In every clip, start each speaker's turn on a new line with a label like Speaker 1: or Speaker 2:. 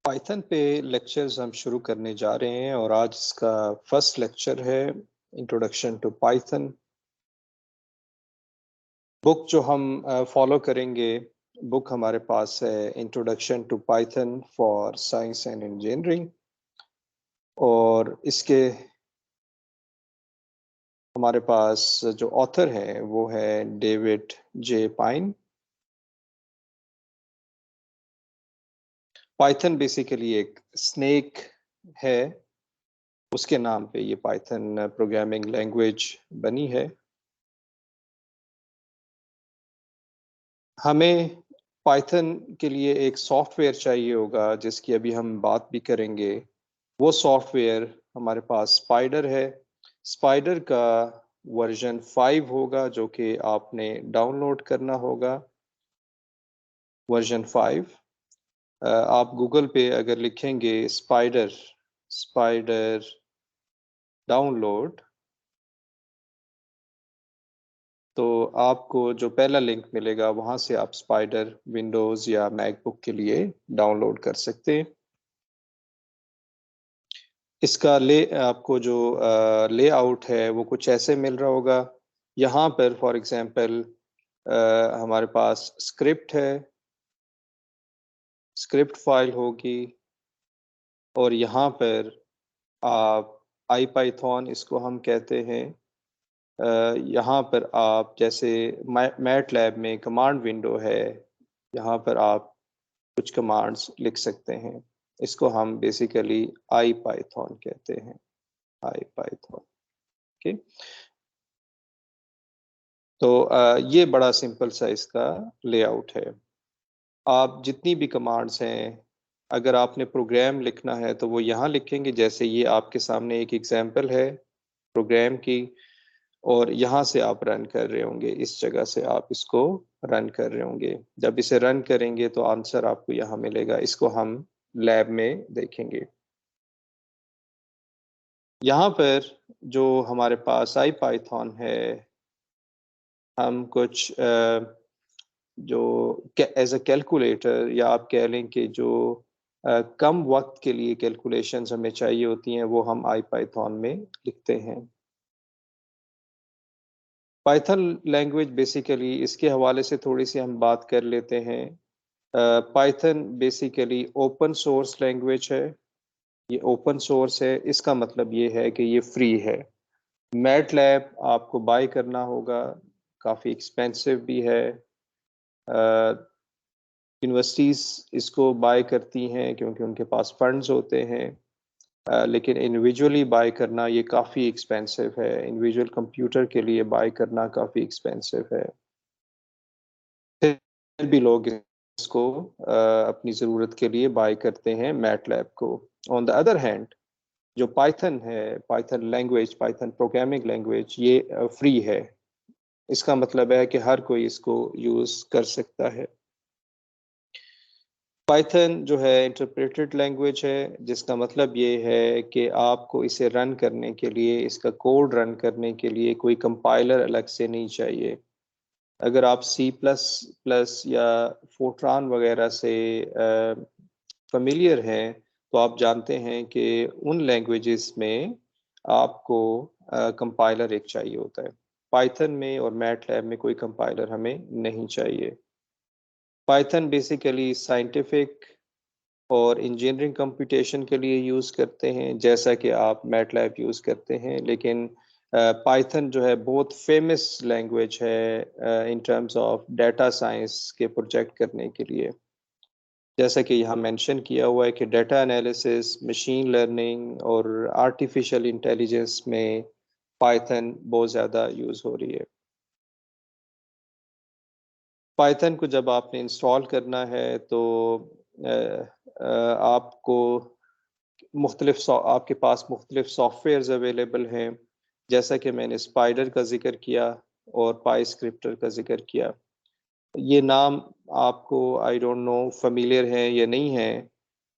Speaker 1: Python पे lectures हम शुरू करने जा रहे हैं और आज इसका फर्स्ट लेक्चर है इंट्रोडक्शन टू पाइथन। बुक जो हम फॉलो करेंगे, बुक हमारे पास है introduction to Python for science and engineering. और इसके हमारे पास जो ऑथर है वो है David J Pine. Python basically एक स्नेक है, उसके नाम पे ये पाइथन प्रोग्रामिंग लैंग्वेज बनी है। हमें पाइथन के लिए एक सॉफ्टवेयर चाहिए होगा जिसकी अभी हम बात भी करेंगे। वो सॉफ्टवेयर हमारे पास स्पाइडर है। स्पाइडर का वर्जन 5 होगा जो कि आपने डाउनलोड करना होगा। वर्जन 5 आप गूगल पे अगर लिखेंगे स्पाइडर स्पाइडर डाउनलोड, तो आपको जो पहला लिंक मिलेगा वहां से आप स्पाइडर विंडोज या मैकबुक के लिए डाउनलोड कर सकते हैं। इसका आपको जो लेआउट है वो कुछ ऐसे मिल रहा होगा। यहाँ पर फॉर एग्जांपल हमारे पास स्क्रिप्ट है, स्क्रिप्ट फाइल होगी। और यहाँ पर आप आईपाइथन इसको हम कहते हैं। यहाँ पर आप जैसे मैटलैब में कमांड विंडो है, यहाँ पर आप कुछ कमांड्स लिख सकते हैं। इसको हम बेसिकली आईपाइथन कहते हैं, आईपाइथन। ओके, तो ये बड़ा सिंपल सा इसका लेआउट है। आप जितनी भी कमांड्स हैं, अगर आपने प्रोग्राम लिखना है तो वो यहाँ लिखेंगे। जैसे ये आपके सामने एक एग्जांपल है प्रोग्राम की, और यहाँ से आप रन कर रहे होंगे, इस जगह से आप इसको रन कर रहे होंगे। जब इसे रन करेंगे तो आंसर आपको यहाँ मिलेगा। इसको हम लैब में देखेंगे। यहाँ पर जो हमारे पास आईपाइथन है, हम कुछ जो एज अ कैलकुलेटर, या आप कह लें कि जो कम वक्त के लिए कैलकुलेशंस हमें चाहिए होती हैं, वो हम आईपाइथन में लिखते हैं। पाइथन लैंग्वेज बेसिकली इसके हवाले से थोड़ी सी हम बात कर लेते हैं। Python basically open source language है। ये ओपन सोर्स है, इसका मतलब ये है कि ये फ्री है। मैटलैब आपको बाय करना होगा, काफ़ी एक्सपेंसिव भी है। यूनिवर्सिटीज़ इसको बाय करती हैं क्योंकि उनके पास फंड्स होते हैं। लेकिन इंडिविजुअली बाय करना ये काफ़ी एक्सपेंसिव है। इंडिविजुअल कंप्यूटर के लिए बाय करना काफ़ी एक्सपेंसिव है। फिर भी लोग इसको अपनी ज़रूरत के लिए बाय करते हैं मैटलैब को। ऑन द अदर हैंड, जो पाइथन है, Python language, Python programming language, ये फ्री है। इसका मतलब है कि हर कोई इसको यूज़ कर सकता है। पाइथन जो है इंटरप्रेटेड लैंग्वेज है, जिसका मतलब ये है कि आपको इसे रन करने के लिए, इसका कोड रन करने के लिए कोई कंपाइलर अलग से नहीं चाहिए। अगर आप सी प्लस प्लस या फोर्ट्रान वगैरह से familiar हैं, तो आप जानते हैं कि उन लैंग्वेजेस में आपको कंपाइलर एक चाहिए होता है। पाइथन में और मैटलैब में कोई कंपाइलर हमें नहीं चाहिए। पाइथन बेसिकली साइंटिफिक और इंजीनियरिंग कंप्यूटेशन के लिए यूज़ करते हैं, जैसा कि आप मैटलैब यूज़ करते हैं। लेकिन पाइथन जो है बहुत फेमस लैंग्वेज है in terms of data science के प्रोजेक्ट करने के लिए। जैसा कि यहाँ मेंशन किया हुआ है कि डाटा एनालिसिस, मशीन लर्निंग और आर्टिफिशियल इंटेलिजेंस में पाइथन बहुत ज़्यादा यूज़ हो रही है। पाइथन को जब आपने इंस्टॉल करना है तो आपको आपके पास मुख्तलिफ सॉफ्टवेयर्स अवेलेबल हैं। जैसा कि मैंने स्पाइडर का ज़िक्र किया और पाई स्क्रिप्टर का ज़िक्र किया। ये नाम आपको आई डोंट नो फ़ैमिलियर हैं या नहीं हैं।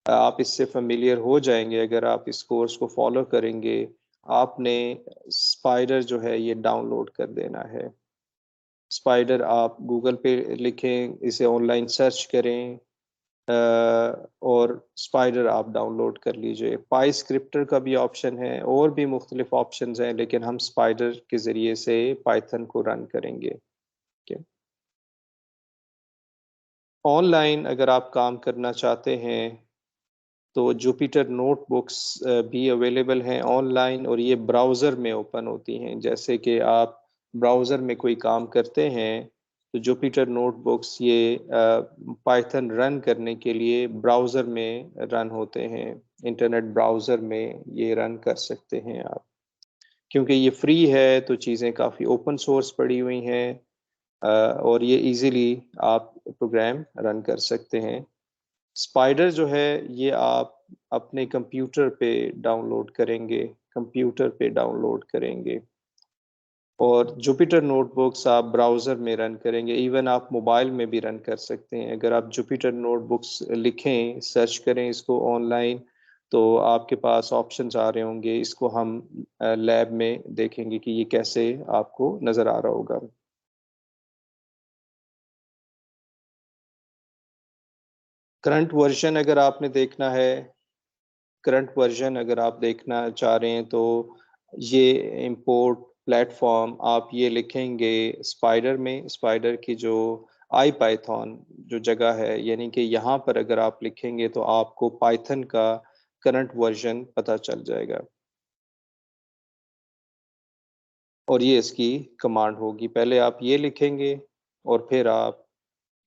Speaker 1: आप इससे फ़ैमिलियर हो जाएँगे अगर आप इस कोर्स को फ़ॉलो करेंगे। आपने स्पाइडर जो है ये डाउनलोड कर देना है। स्पाइडर आप गूगल पे लिखें, इसे ऑनलाइन सर्च करें। और स्पाइडर आप डाउनलोड कर लीजिए। पाई स्क्रिप्टर का भी ऑप्शन है, और भी मुख्तलिफ ऑप्शंस हैं, लेकिन हम स्पाइडर के ज़रिए से पाइथन को रन करेंगे। ठीक है। ऑनलाइन अगर आप काम करना चाहते हैं तो जुपिटर नोटबुक्स भी अवेलेबल हैं ऑनलाइन, और ये ब्राउज़र में ओपन होती हैं। जैसे कि आप ब्राउज़र में कोई काम करते हैं तो जुपिटर नोटबुक्स ये पाइथन रन करने के लिए ब्राउज़र में रन होते हैं। इंटरनेट ब्राउज़र में ये रन कर सकते हैं आप। क्योंकि ये फ्री है तो चीज़ें काफ़ी ओपन सोर्स पड़ी हुई हैं, और ये इजीली आप प्रोग्राम रन कर सकते हैं। स्पाइडर जो है ये आप अपने कंप्यूटर पे डाउनलोड करेंगे, कंप्यूटर पे डाउनलोड करेंगे, और जुपिटर नोटबुक्स आप ब्राउज़र में रन करेंगे। इवन आप मोबाइल में भी रन कर सकते हैं। अगर आप जुपिटर नोटबुक्स लिखें, सर्च करें इसको ऑनलाइन, तो आपके पास ऑप्शंस आ रहे होंगे। इसको हम लैब में देखेंगे कि ये कैसे आपको नज़र आ रहा होगा। करंट वर्ज़न अगर आपने देखना है, करंट वर्ज़न अगर आप देखना चाह रहे हैं, तो ये इंपोर्ट प्लेटफ़ॉर्म आप ये लिखेंगे स्पाइडर में, स्पाइडर की जो आईपाइथन जो जगह है, यानी कि यहाँ पर अगर आप लिखेंगे तो आपको पाइथन का करंट वर्ज़न पता चल जाएगा, और ये इसकी कमांड होगी। पहले आप ये लिखेंगे और फिर आप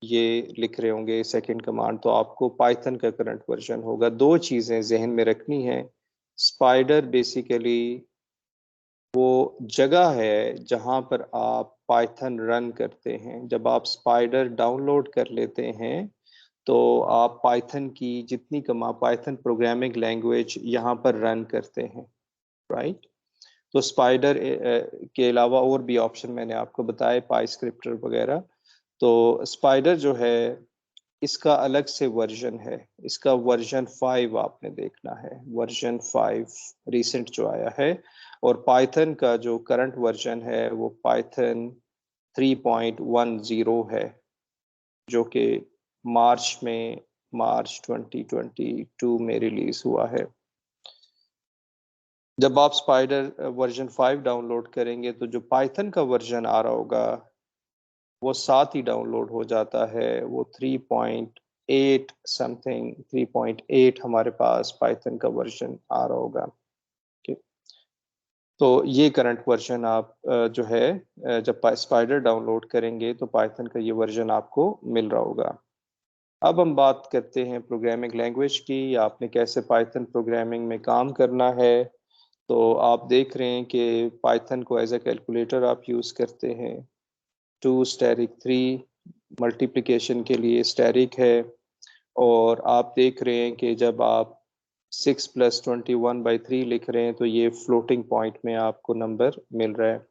Speaker 1: ये लिख रहे होंगे सेकंड कमांड, तो आपको पाइथन का करंट वर्ज़न होगा। 2 चीज़ें ज़हन में रखनी है। स्पाइडर बेसिकली वो जगह है जहाँ पर आप पाइथन रन करते हैं। जब आप स्पाइडर डाउनलोड कर लेते हैं, तो आप पाइथन की जितनी पाइथन प्रोग्रामिंग लैंग्वेज यहाँ पर रन करते हैं, राइट? तो स्पाइडर के अलावा और भी ऑप्शन मैंने आपको बताए, पाई स्क्रिप्टर वगैरह। तो स्पाइडर जो है इसका अलग से वर्ज़न है। इसका वर्ज़न 5 आपने देखना है, वर्ज़न 5 रिसेंट जो आया है, और पाइथन का जो करंट वर्ज़न है वो पाइथन 3.10 है, जो कि मार्च 2022 में रिलीज़ हुआ है। जब आप स्पाइडर वर्ज़न 5 डाउनलोड करेंगे तो जो पाइथन का वर्ज़न आ रहा होगा वो साथ ही डाउनलोड हो जाता है। वो 3.8 समथिंग, 3.8 हमारे पास पाइथन का वर्ज़न आ रहा होगा। ठीक। तो ये करंट वर्ज़न आप जो है जब स्पाइडर डाउनलोड करेंगे तो पाइथन का ये वर्ज़न आपको मिल रहा होगा। अब हम बात करते हैं प्रोग्रामिंग लैंग्वेज की, आपने कैसे पाइथन प्रोग्रामिंग में काम करना है। तो आप देख रहे हैं कि पाइथन को एज़ अ कैलकुलेटर आप यूज़ करते हैं। 2 स्टैटिक 3 मल्टीप्लिकेशन के लिए स्टैटिक है, और आप देख रहे हैं कि जब आप 6 + 21/3 लिख रहे हैं तो ये फ्लोटिंग पॉइंट में आपको नंबर मिल रहा है।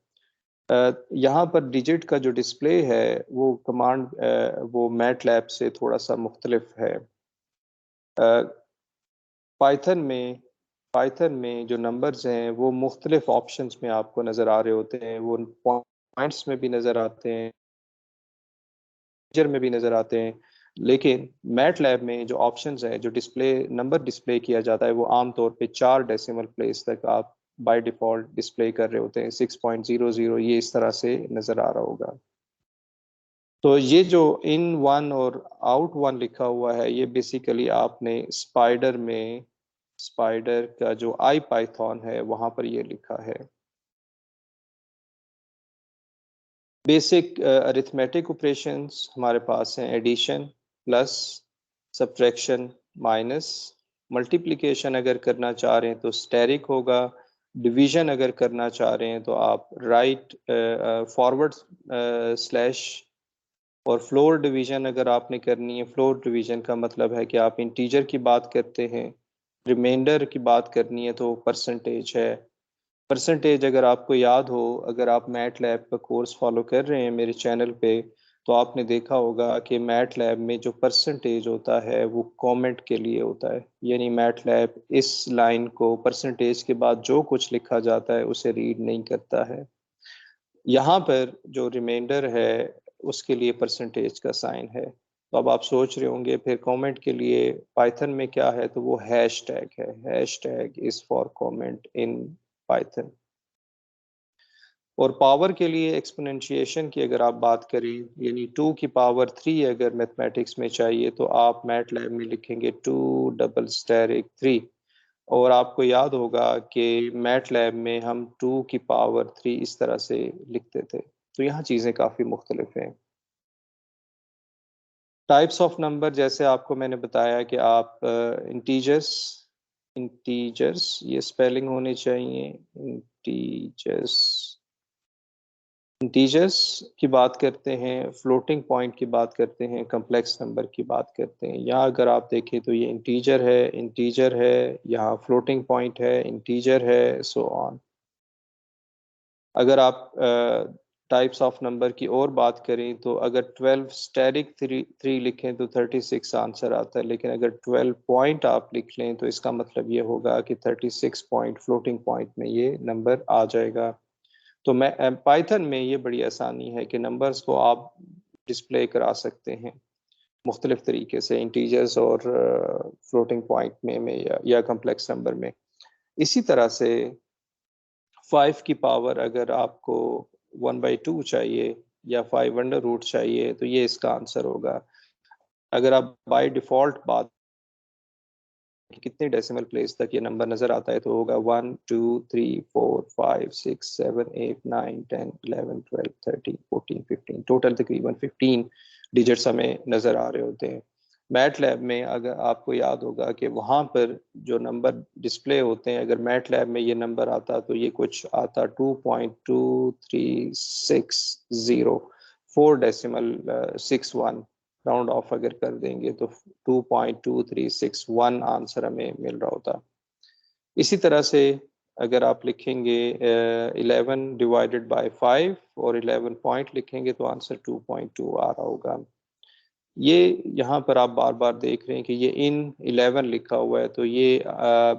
Speaker 1: यहाँ पर डिजिट का जो डिस्प्ले है वो वो मैटलैब से थोड़ा-सा मुख्तलिफ है। अ, पाइथन में पाइथन में जो नंबर्स हैं वो मुख्तलिफ ऑप्शंस में आपको नज़र आ रहे होते हैं। वो पॉइंट्स में भी नज़र आते हैं, में भी नज़र आते हैं। लेकिन मैटलैब में जो ऑप्शंस हैं, जो नंबर डिस्प्ले किया जाता है, वो आम तौर पे 4 डेसिमल प्लेस तक आप बाय डिफ़ॉल्ट डिस्प्ले कर रहे होते हैं। 6.00 ये इस तरह से नज़र आ रहा होगा। तो ये जो इन 1 और आउट 1 लिखा हुआ है, ये बेसिकली आपने स्पाइडर का जो आईपाइथन है, वहाँ पर ये लिखा है। बेसिक अरिथमेटिक ऑपरेशंस हमारे पास हैं addition, plus, subtraction, minus, multiplication अगर करना चाह रहे हैं तो स्टेरिक होगा, डिवीज़न अगर करना चाह रहे हैं तो आप फॉरवर्ड स्लैश, और फ्लोर डिवीज़न अगर आपने करनी है, फ्लोर डिवीज़न का मतलब है कि आप इंटीजर की बात करते हैं, रिमाइंडर की बात करनी है तो परसेंटेज है। परसेंटेज अगर आपको याद हो, अगर आप मैटलैब का कोर्स फॉलो कर रहे हैं मेरे चैनल पे, तो आपने देखा होगा कि मैटलैब में जो परसेंटेज होता है वो कमेंट के लिए होता है। यानी मैटलैब इस लाइन को परसेंटेज के बाद जो कुछ लिखा जाता है उसे रीड नहीं करता है। यहाँ पर जो रिमाइंडर है उसके लिए परसेंटेज का साइन है। तो अब आप सोच रहे होंगे फिर कमेंट के लिए पाइथन में क्या है, तो वो हैश टैग है। Hash tag is for comment in Python. और पावर के लिए एक्सपोनेंशिएशन की अगर आप बात करें, यानी 2 की पावर 3 अगर मैथमेटिक्स में चाहिए तो आप मैटलैब में लिखेंगे 2 डबल स्टेरिक 3। और आपको याद होगा कि मैटलैब में हम 2 की पावर 3 इस तरह से लिखते थे। तो यहाँ चीज़ें काफ़ी मुख्तलिफ हैं। टाइप्स ऑफ नंबर, जैसे आपको मैंने बताया कि आप इंटीजर्स इंटीजर्स ये स्पेलिंग होनी चाहिए। इंटीजर्स इंटीजर्स की बात करते हैं, फ्लोटिंग पॉइंट की बात करते हैं, कम्प्लेक्स नंबर की बात करते हैं। यहाँ अगर आप देखें तो ये इंटीजर है, यहाँ फ्लोटिंग पॉइंट है, इंटीजर है, सो ऑन। अगर आप टाइप्स ऑफ नंबर की और बात करें तो अगर 12 स्टेरिक 3 लिखें तो 36 आंसर आता है, लेकिन अगर 12 पॉइंट आप लिख लें तो इसका मतलब ये होगा कि 36 पॉइंट फ्लोटिंग पॉइंट में ये नंबर आ जाएगा। तो मैं पाइथन में ये बड़ी आसानी है कि नंबर्स को आप डिस्प्ले करा सकते हैं मुख्तलिफ तरीके से, इंटीजर्स और फ्लोटिंग पॉइंट में या कम्प्लेक्स नंबर में। इसी तरह से 5 की पावर अगर आपको 1/2 चाहिए या 5 अंडर रूट चाहिए तो ये इसका आंसर होगा। अगर आप बाय डिफ़ॉल्ट बात कि कितने डेसिमल प्लेस तक ये नंबर नज़र आता है तो होगा 1 2 3 4 5 6 7 8 9 10 11 12 13 14 15, टोटल तकरीबन 15 डिजिट्स हमें नज़र आ रहे होते हैं। मैट लैब में अगर आपको याद होगा कि वहाँ पर जो नंबर डिस्प्ले होते हैं, अगर मैट लैब में ये नंबर आता तो ये कुछ आता 2.2360, 4.61, राउंड ऑफ अगर कर देंगे तो 2.2361 आंसर हमें मिल रहा होता। इसी तरह से अगर आप लिखेंगे 11 डिवाइडेड बाय 5 और 11 पॉइंट लिखेंगे तो आंसर 2.2 आ रहा होगा। ये यहाँ पर आप बार बार देख रहे हैं कि ये इन 11 लिखा हुआ है, तो ये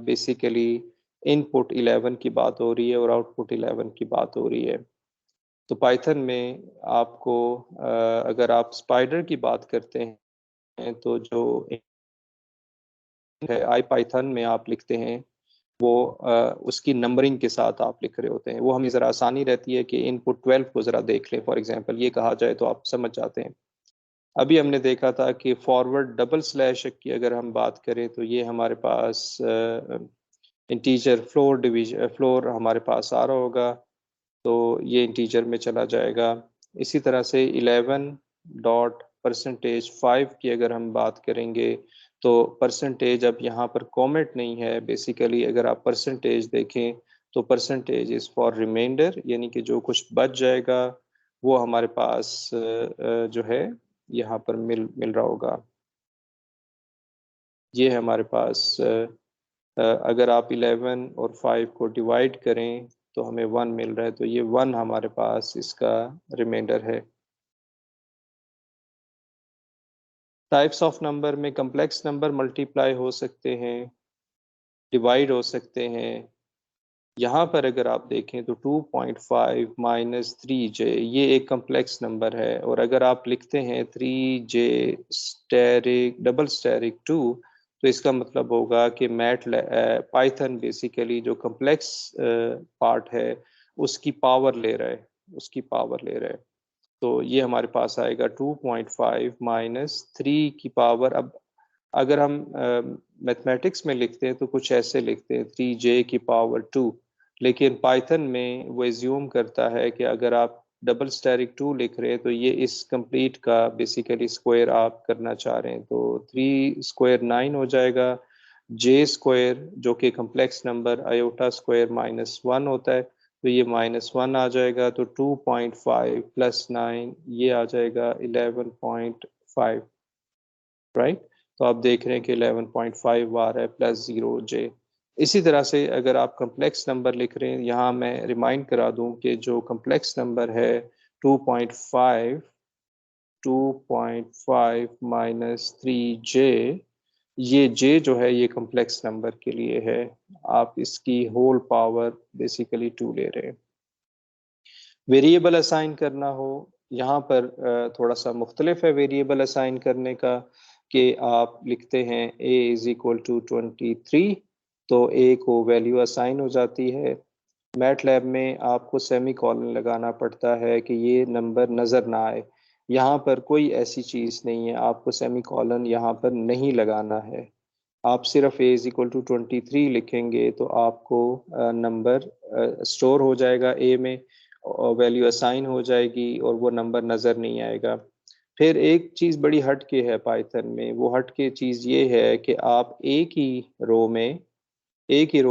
Speaker 1: बेसिकली इनपुट 11 की बात हो रही है और आउटपुट 11 की बात हो रही है। तो पाइथन में आपको अगर आप स्पाइडर की बात करते हैं तो जो है आई पाइथन में आप लिखते हैं वो उसकी नंबरिंग के साथ आप लिख रहे होते हैं। वो हमें ज़रा आसानी रहती है कि इनपुट 12 को ज़रा देख लें, फॉर एग्जांपल ये कहा जाए तो आप समझ जाते हैं। अभी हमने देखा था कि फॉरवर्ड डबल स्लैश की अगर हम बात करें तो ये हमारे पास इंटीजर फ्लोर हमारे पास आ रहा होगा, तो ये इंटीजर में चला जाएगा। इसी तरह से 11 डॉट परसेंटेज 5 की अगर हम बात करेंगे तो परसेंटेज अब यहाँ पर कॉमेंट नहीं है। बेसिकली अगर आप परसेंटेज देखें तो परसेंटेज इज़ फॉर रिमाइंडर, यानी कि जो कुछ बच जाएगा वो हमारे पास जो है यहाँ पर मिल रहा होगा। ये है हमारे पास अगर आप 11 और 5 को डिवाइड करें तो हमें 1 मिल रहा है, तो ये 1 हमारे पास इसका रिमाइंडर है। टाइप्स ऑफ नंबर में कम्प्लेक्स नंबर मल्टीप्लाई हो सकते हैं, डिवाइड हो सकते हैं। यहाँ पर अगर आप देखें तो 2.5 माइनस 3j ये एक कम्प्लेक्स नंबर है, और अगर आप लिखते हैं 3j स्टेरिक डबल स्टेरिक 2 तो इसका मतलब होगा कि पाइथन बेसिकली जो कम्प्लेक्स पार्ट है उसकी पावर ले रहा है, उसकी पावर ले रहा है। तो ये हमारे पास आएगा 2.5 माइनस 3 की पावर। अब अगर हम मैथमेटिक्स में लिखते हैं तो कुछ ऐसे लिखते हैं 3j की पावर 2, लेकिन पाइथन में वो एज्यूम करता है कि अगर आप डबल स्टेरिक 2 लिख रहे हैं तो ये इस कंप्लीट का बेसिकली स्क्वायर आप करना चाह रहे हैं, तो 3 स्क्वायर 9 हो जाएगा। जे स्क्वायर जो कि complex number iota square minus 1 होता है, तो ये -1 आ जाएगा, तो 2.5 प्लस 9 ये आ जाएगा 11.5, राइट। तो आप देख रहे हैं कि 11.5 आ रहा है प्लस 0j। इसी तरह से अगर आप कम्प्लेक्स नंबर लिख रहे हैं, यहाँ मैं रिमाइंड करा दूं कि जो कम्प्लेक्स नंबर है 2.5 2.5 माइनस 3j, ये j जो है ये कम्प्लेक्स नंबर के लिए है। आप इसकी होल पावर बेसिकली 2 ले रहे हैं। वेरिएबल असाइन करना हो यहाँ पर थोड़ा सा मुख्तलिफ है वेरिएबल असाइन करने का, कि आप लिखते हैं a इज इक्वल टू 23, तो a को वैल्यू असाइन हो जाती है। मैटलैब में आपको सेमी कॉलन लगाना पड़ता है कि ये नंबर नज़र ना आए। यहाँ पर कोई ऐसी चीज़ नहीं है, आपको सेमी कॉलन यहाँ पर नहीं लगाना है। आप सिर्फ a इज इक्वल टू 23 लिखेंगे तो आपको नंबर स्टोर हो जाएगा a में, वैल्यू असाइन हो जाएगी और वो नंबर नज़र नहीं आएगा। फिर एक चीज़ बड़ी हट के है पाइथन में, वो हट के चीज़ ये है कि आप एक ही रो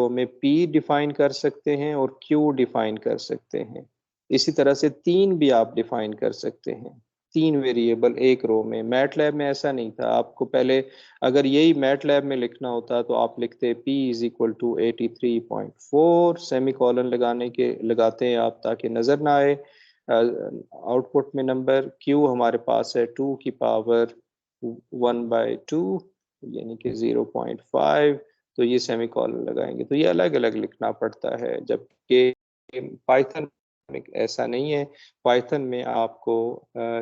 Speaker 1: में p डिफाइन कर सकते हैं और q डिफाइन कर सकते हैं। इसी तरह से 3 भी आप डिफाइन कर सकते हैं, 3 वेरिएबल एक रो में। मैटलैब में ऐसा नहीं था, आपको पहले अगर यही मैटलैब में लिखना होता तो आप लिखते p is equal to 83.4, semicolon लगाते हैं आप ताकि नज़र ना आए आउटपुट में नंबर। q हमारे पास है 2 की पावर 1/2 यानी कि 0.5, तो ये सेमी कॉलन लगाएंगे। तो ये अलग अलग लिखना पड़ता है, जबकि पाइथन में ऐसा नहीं है। पाइथन में आपको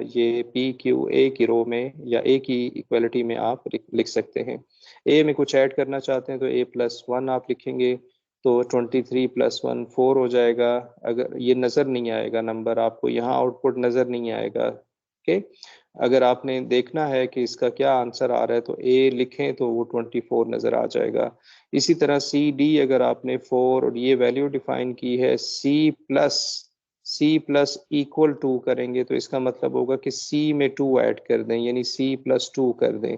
Speaker 1: ये पी क्यू एक ही रो में या एक ही इक्वलिटी में आप लिख सकते हैं। ए में कुछ ऐड करना चाहते हैं तो a+1 आप लिखेंगे, तो 23+1 4 हो जाएगा। अगर ये नज़र नहीं आएगा नंबर, आपको यहाँ आउटपुट नज़र नहीं आएगा। ओके, अगर आपने देखना है कि इसका क्या आंसर आ रहा है तो ए लिखें तो वो 24 नज़र आ जाएगा। इसी तरह सी डी, अगर आपने 4 और ये वैल्यू डिफाइन की है सी प्लस इक्वल टू करेंगे तो इसका मतलब होगा कि सी में 2 ऐड कर दें, यानी c+2 कर दें।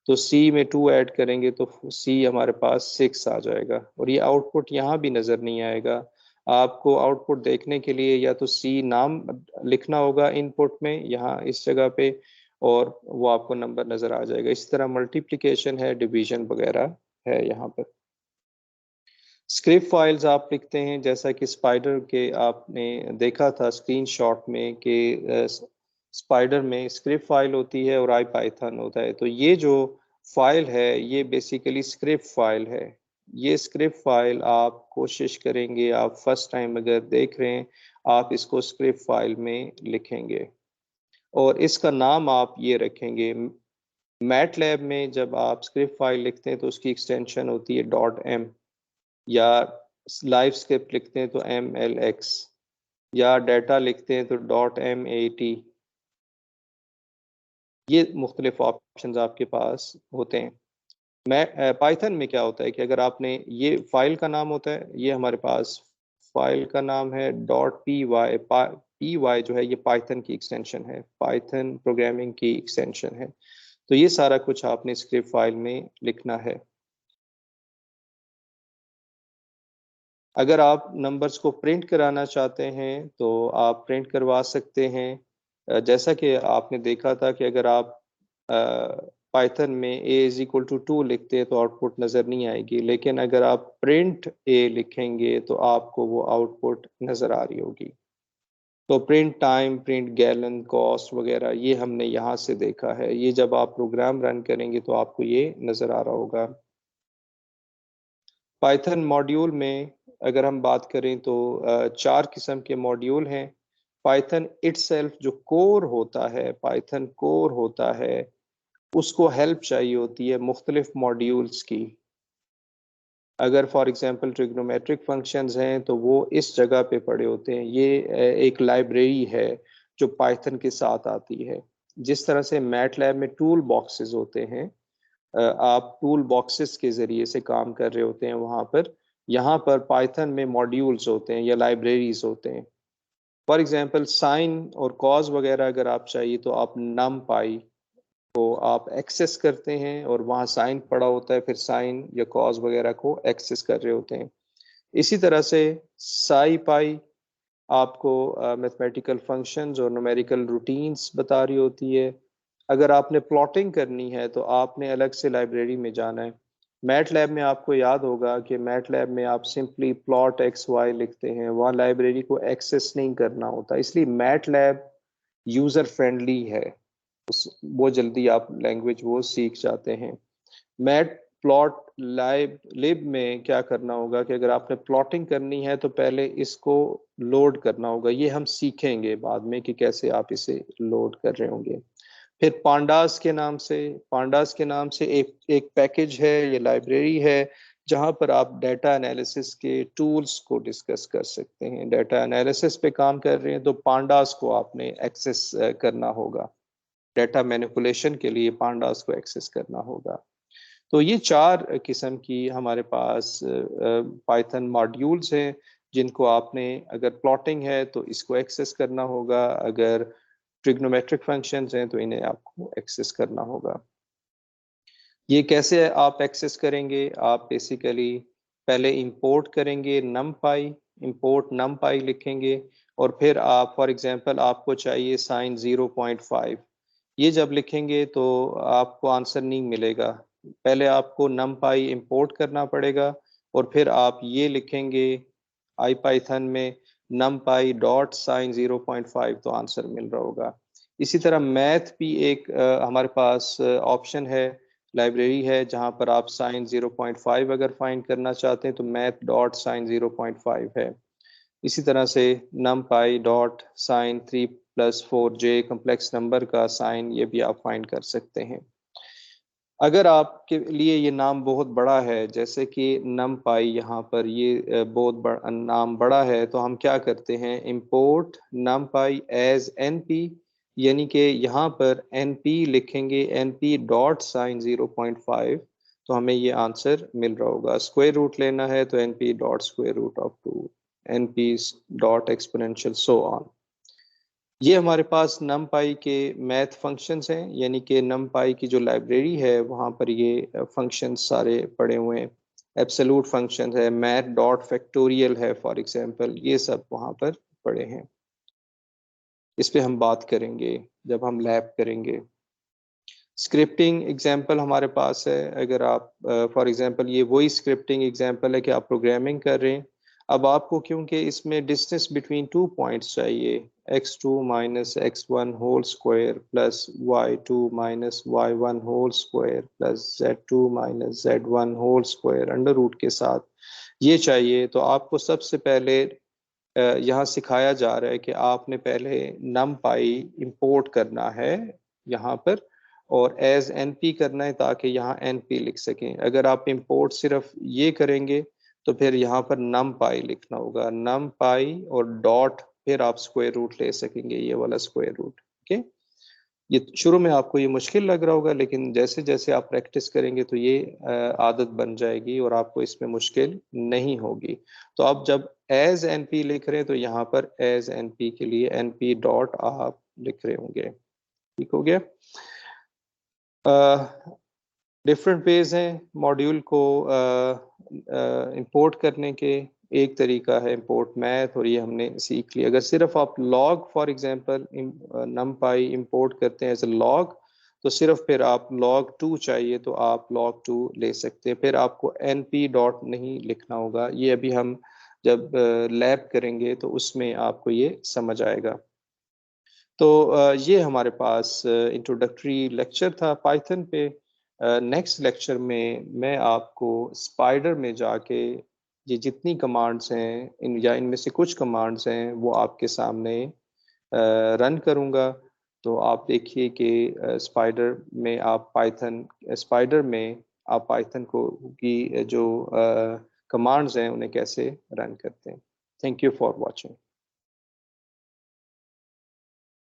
Speaker 1: तो सी में 2 ऐड करेंगे तो सी हमारे पास 6 आ जाएगा और ये आउटपुट यहाँ भी नज़र नहीं आएगा। आपको आउटपुट देखने के लिए या तो सी नाम लिखना होगा इनपुट में यहाँ इस जगह पे, और वो आपको नंबर नज़र आ जाएगा। इसी तरह मल्टीप्लिकेशन है, डिवीजन वगैरह है यहाँ पर। स्क्रिप्ट फाइल्स आप लिखते हैं, जैसा कि स्पाइडर के आपने देखा था स्क्रीनशॉट में कि स्पाइडर में स्क्रिप्ट फाइल होती है और आईपाइथन होता है। तो ये जो फाइल है ये बेसिकली स्क्रिप्ट फाइल है। ये स्क्रिप्ट फाइल आप कोशिश करेंगे, आप फर्स्ट टाइम अगर देख रहे हैं, आप इसको स्क्रिप्ट फाइल में लिखेंगे और इसका नाम आप ये रखेंगे। मैटलैब में जब आप स्क्रिप्ट फाइल लिखते हैं तो उसकी एक्सटेंशन होती है .m, या लाइव स्क्रिप्ट लिखते हैं तो MLX, या डाटा लिखते हैं तो .mat। ये मुख्तलिफ ऑप्शंस आपके पास होते हैं। मैं पाइथन में क्या होता है कि अगर आपने ये फाइल का नाम होता है, ये हमारे पास फाइल का नाम है .py। py जो है ये पाइथन की एक्सटेंशन है, पाइथन प्रोग्रामिंग की एक्सटेंशन है। तो ये सारा कुछ आपने स्क्रिप्ट फाइल में लिखना है। अगर आप नंबर्स को प्रिंट कराना चाहते हैं तो आप प्रिंट करवा सकते हैं। जैसा कि आपने देखा था कि अगर आप पाइथन में a इज इक्वल टू 2 लिखते हैं तो आउटपुट नज़र नहीं आएगी, लेकिन अगर आप प्रिंट a लिखेंगे तो आपको वो आउटपुट नज़र आ रही होगी। तो print time, print gallon, cost वगैरह ये हमने यहाँ से देखा है। ये जब आप प्रोग्राम रन करेंगे तो आपको ये नज़र आ रहा होगा। पाइथन मॉड्यूल में अगर हम बात करें तो 4 किस्म के मॉड्यूल हैं। पाइथन इटसेल्फ जो कोर होता है, पाइथन कोर होता है, उसको हेल्प चाहिए होती है मुख्तलिफ मॉड्यूल्स की। अगर फॉर एग्जांपल ट्रिग्नोमेट्रिक फंक्शंस हैं तो वो इस जगह पे पड़े होते हैं। ये एक लाइब्रेरी है जो पाइथन के साथ आती है। जिस तरह से मैटलैब में टूल बॉक्सेस होते हैं, आप टूल बॉक्सेस के ज़रिए से काम कर रहे होते हैं वहाँ पर, यहाँ पर पाइथन में मॉड्यूल्स होते हैं या लाइब्रेरीज होते हैं। फॉर एग्जांपल साइन और कॉज वगैरह अगर आप चाहिए तो आप नम पाई को आप एक्सेस करते हैं और वहाँ साइन पड़ा होता है, फिर साइन या कॉज वगैरह को एक्सेस कर रहे होते हैं। इसी तरह से साई पाई आपको मैथमेटिकल फंक्शंस और न्यूमेरिकल रूटीन्स बता रही होती है। अगर आपने प्लॉटिंग करनी है तो आपने अलग से लाइब्रेरी में जाना है। मैट लैब में आपको याद होगा कि मैट लैब में आप सिंपली प्लॉट एक्स वाई लिखते हैं, वहाँ लाइब्रेरी को एक्सेस नहीं करना होता, इसलिए मैट लैब यूज़र फ्रेंडली है। वो जल्दी आप लैंग्वेज वो सीख जाते हैं। मैट प्लॉट लिब में क्या करना होगा कि अगर आपने प्लॉटिंग करनी है तो पहले इसको लोड करना होगा। ये हम सीखेंगे बाद में कि कैसे आप इसे लोड कर रहे होंगे। फिर पांडास के नाम से एक पैकेज है, ये लाइब्रेरी है जहां पर आप डाटा एनालिसिस के टूल्स को डिस्कस कर सकते हैं। डाटा एनालिसिस पे काम कर रहे हैं तो पांडास को आपने एक्सेस करना होगा। डाटा मैनिपुलेशन के लिए पांडास को एक्सेस करना होगा। तो ये 4 किस्म की हमारे पास पाइथन मॉड्यूल्स हैं जिनको आपने, अगर प्लॉटिंग है तो इसको एक्सेस करना होगा, अगर ट्रिग्नोमेट्रिक फंक्शंस हैं तो इन्हें आपको एक्सेस करना होगा। ये कैसे आप एक्सेस करेंगे? आप बेसिकली पहले इंपोर्ट करेंगे numpy, इंपोर्ट numpy लिखेंगे और फिर आप फॉर एग्जांपल आपको चाहिए साइन 0.5, ये जब लिखेंगे तो आपको आंसर नहीं मिलेगा। पहले आपको numpy इंपोर्ट करना पड़ेगा और फिर आप ये लिखेंगे आईपाइथन में numpy डॉट साइन 0.5 तो आंसर मिल रहा होगा। इसी तरह मैथ भी एक हमारे पास ऑप्शन है, लाइब्रेरी है जहां पर आप साइन 0.5 अगर फाइंड करना चाहते हैं तो मैथ डॉट साइन 0.5 है। इसी तरह से numpy dot sine 3+4j complex number का साइन, ये भी आप फाइंड कर सकते हैं। अगर आपके लिए ये नाम बहुत बड़ा है, जैसे कि numpy यहाँ पर ये बहुत नाम बड़ा है, तो हम क्या करते हैं, import numpy as np, यानी कि यहाँ पर np लिखेंगे, np डॉट साइन 0.5 तो हमें ये आंसर मिल रहा होगा। स्क्वायर रूट लेना है तो np dot square root of 2, np dot exponential so on. ये हमारे पास numpy के मैथ फंक्शंस हैं, यानी कि numpy की जो लाइब्रेरी है वहाँ पर ये फंक्शंस सारे पड़े हुए हैं। एब्सोल्यूट फंक्शन है, मैथ डॉट फैक्टोरियल है फॉर एग्जांपल, ये सब वहाँ पर पड़े हैं। इस पे हम बात करेंगे जब हम लैब करेंगे। स्क्रिप्टिंग एग्जांपल हमारे पास है, अगर आप फॉर एग्जांपल ये वही स्क्रिप्टिंग एग्जांपल है कि आप प्रोग्रामिंग कर रहे हैं। अब आपको क्योंकि इसमें डिस्टेंस बिटवीन 2 पॉइंट्स चाहिए, x2 minus x1 whole square plus y2 minus y1 whole square plus z2 minus z1 whole square under root के साथ ये चाहिए, तो आपको सबसे पहले यहाँ सिखाया जा रहा है कि आपने पहले numpy इंपोर्ट करना है यहाँ पर और एज np करना है ताकि यहाँ np लिख सकें। अगर आप इंपोर्ट सिर्फ ये करेंगे तो फिर यहाँ पर numpy लिखना होगा, numpy और डॉट, फिर आप स्क्वायर रूट ले सकेंगे, ये वाला स्क्वायर रूट। ओके, ये शुरू में आपको ये मुश्किल लग रहा होगा, लेकिन जैसे जैसे आप प्रैक्टिस करेंगे तो ये आदत बन जाएगी और आपको इसमें मुश्किल नहीं होगी। तो आप जब एज np लिख रहे हैं तो यहाँ पर एज np के लिए np डॉट आप लिख रहे होंगे। ठीक हो गया। डिफरेंट वेज हैं मॉड्यूल को इंपोर्ट करने के। एक तरीका है इंपोर्ट मैथ और ये हमने सीख लिया। अगर सिर्फ आप log for example numpy import करते हैं एज ए लॉग तो सिर्फ फिर आप log2 चाहिए तो आप log2 ले सकते हैं, फिर आपको np डॉट नहीं लिखना होगा। ये अभी हम जब लैब करेंगे तो उसमें आपको ये समझ आएगा। तो ये हमारे पास इंट्रोडक्टरी लेक्चर था पाइथन पे। नेक्स्ट लेक्चर में मैं आपको स्पाइडर में जाके ये जितनी कमांड्स हैं इनमें से कुछ कमांड्स हैं वो आपके सामने रन करूँगा। तो आप देखिए कि स्पाइडर में आप पाइथन को की जो कमांड्स हैं उन्हें कैसे रन करते हैं। Thank you for watching.